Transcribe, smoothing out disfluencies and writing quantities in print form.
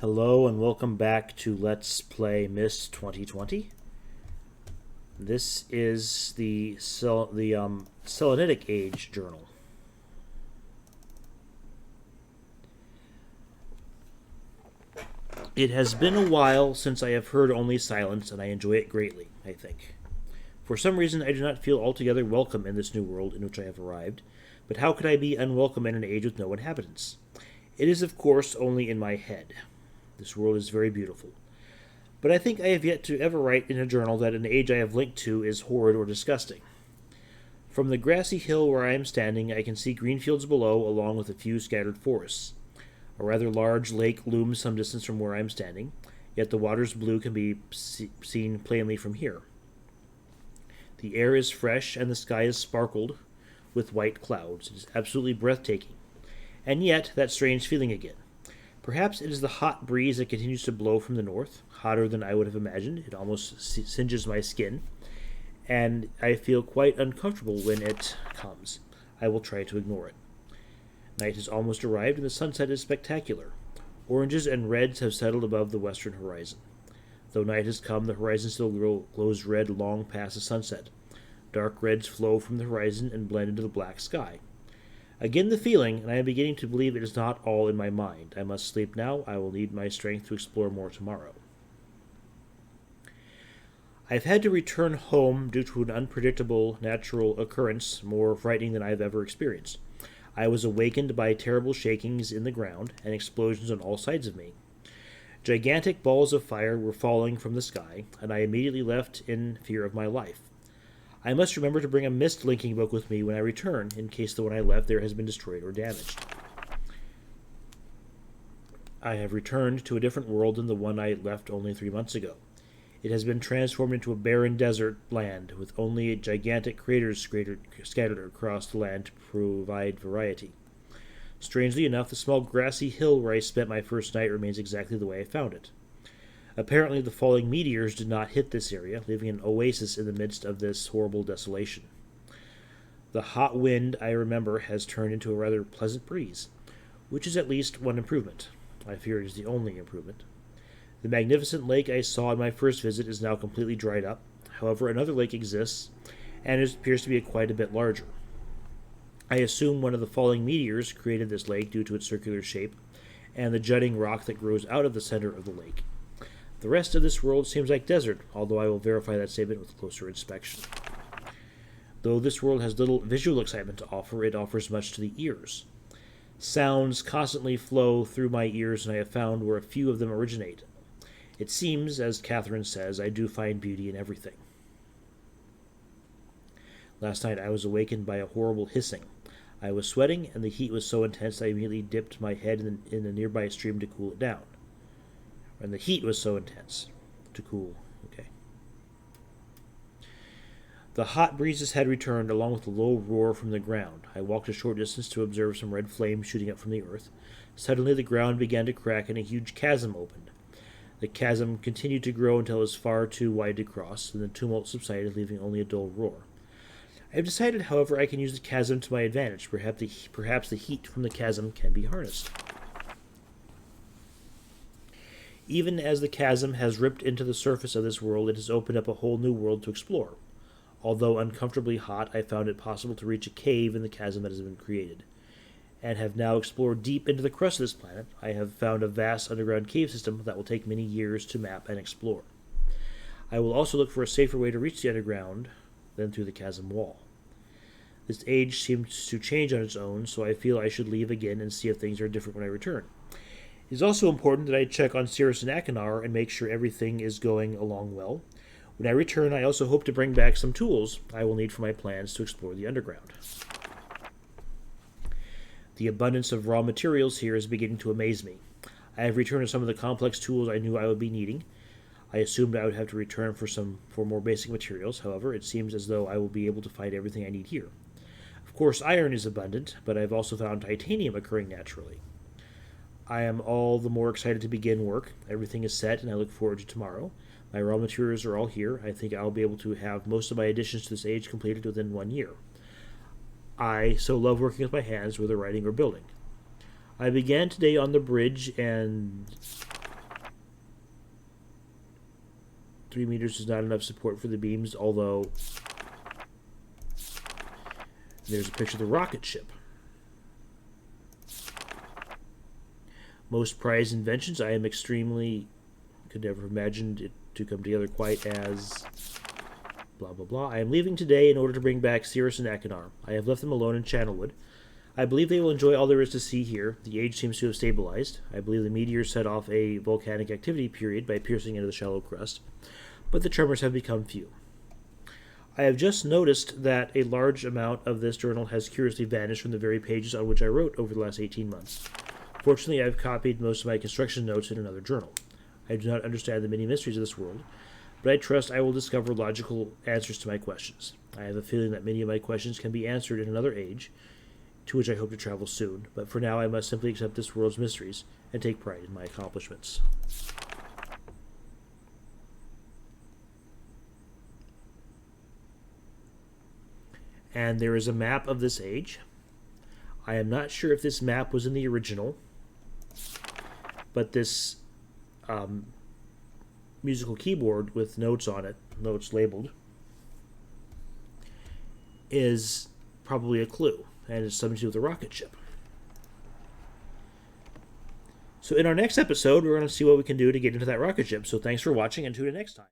Hello and welcome back to Let's Play Myst 2020. This is the Selenitic Age journal. It has been a while since I have heard only silence, and I enjoy it greatly, I think. For some reason, I do not feel altogether welcome in this new world in which I have arrived, but how could I be unwelcome in an age with no inhabitants? It is, of course, only in my head. This world is very beautiful. But I think I have yet to ever write in a journal that an age I have linked to is horrid or disgusting. From the grassy hill where I am standing, I can see green fields below, along with a few scattered forests. A rather large lake looms some distance from where I am standing, yet the water's blue can be seen plainly from here. The air is fresh, and the sky is sparkled with white clouds. It is absolutely breathtaking. And yet, that strange feeling again. Perhaps it is the hot breeze that continues to blow from the north, hotter than I would have imagined. It almost singes my skin, and I feel quite uncomfortable when it comes. I will try to ignore it. Night has almost arrived, and the sunset is spectacular. Oranges and reds have settled above the western horizon. Though night has come, the horizon still glows red long past the sunset. Dark reds flow from the horizon and blend into the black sky. Again the feeling, and I am beginning to believe it is not all in my mind. I must sleep now. I will need my strength to explore more tomorrow. I have had to return home due to an unpredictable natural occurrence more frightening than I have ever experienced. I was awakened by terrible shakings in the ground and explosions on all sides of me. Gigantic balls of fire were falling from the sky, and I immediately left in fear of my life. I must remember to bring a Myst linking book with me when I return, in case the one I left there has been destroyed or damaged. I have returned to a different world than the one I left only 3 months ago. It has been transformed into a barren desert land, with only gigantic craters scattered across the land to provide variety. Strangely enough, the small grassy hill where I spent my first night remains exactly the way I found it. Apparently, the falling meteors did not hit this area, leaving an oasis in the midst of this horrible desolation. The hot wind, I remember, has turned into a rather pleasant breeze, which is at least one improvement. I fear it is the only improvement. The magnificent lake I saw on my first visit is now completely dried up. However, another lake exists, and it appears to be quite a bit larger. I assume one of the falling meteors created this lake due to its circular shape and the jutting rock that grows out of the center of the lake. The rest of this world seems like desert, although I will verify that statement with closer inspection. Though this world has little visual excitement to offer, it offers much to the ears. Sounds constantly flow through my ears, and I have found where a few of them originate. It seems, as Catherine says, I do find beauty in everything. Last night I was awakened by a horrible hissing. I was sweating, and the heat was so intense I immediately dipped my head in a nearby stream to cool it down. And the heat was so intense to cool. Okay. The hot breezes had returned, along with a low roar from the ground. I walked a short distance to observe some red flames shooting up from the earth. Suddenly the ground began to crack, and a huge chasm opened. The chasm continued to grow until it was far too wide to cross, and the tumult subsided, leaving only a dull roar. I have decided, however, I can use the chasm to my advantage. Perhaps the heat from the chasm can be harnessed. Even as the chasm has ripped into the surface of this world, it has opened up a whole new world to explore. Although uncomfortably hot, I found it possible to reach a cave in the chasm that has been created, and have now explored deep into the crust of this planet. I have found a vast underground cave system that will take many years to map and explore. I will also look for a safer way to reach the underground than through the chasm wall. This age seems to change on its own, so I feel I should leave again and see if things are different when I return. It is also important that I check on Cirrus and Achenar and make sure everything is going along well. When I return, I also hope to bring back some tools I will need for my plans to explore the underground. The abundance of raw materials here is beginning to amaze me. I have returned to some of the complex tools I knew I would be needing. I assumed I would have to return for more basic materials. However, it seems as though I will be able to find everything I need here. Of course, iron is abundant, but I have also found titanium occurring naturally. I am all the more excited to begin work. Everything is set, and I look forward to tomorrow. My raw materials are all here. I think I'll be able to have most of my additions to this age completed within 1 year. I so love working with my hands, whether writing or building. I began today on the bridge and 3 meters is not enough support for the beams, although there's a picture of the rocket ship. Most prized inventions, I am extremely... could never have imagined it to come together quite as... blah, blah, blah. I am leaving today in order to bring back Cirrus and Achenar. I have left them alone in Channelwood. I believe they will enjoy all there is to see here. The age seems to have stabilized. I believe the meteor set off a volcanic activity period by piercing into the shallow crust, but the tremors have become few. I have just noticed that a large amount of this journal has curiously vanished from the very pages on which I wrote over the last 18 months. Fortunately, I have copied most of my construction notes in another journal. I do not understand the many mysteries of this world, but I trust I will discover logical answers to my questions. I have a feeling that many of my questions can be answered in another age, to which I hope to travel soon, but for now I must simply accept this world's mysteries and take pride in my accomplishments. And there is a map of this age. I am not sure if this map was in the original, but this musical keyboard with notes on it, notes labeled, is probably a clue, and it's something to do with the rocket ship. So in our next episode, we're going to see what we can do to get into that rocket ship. So thanks for watching, and tune in next time.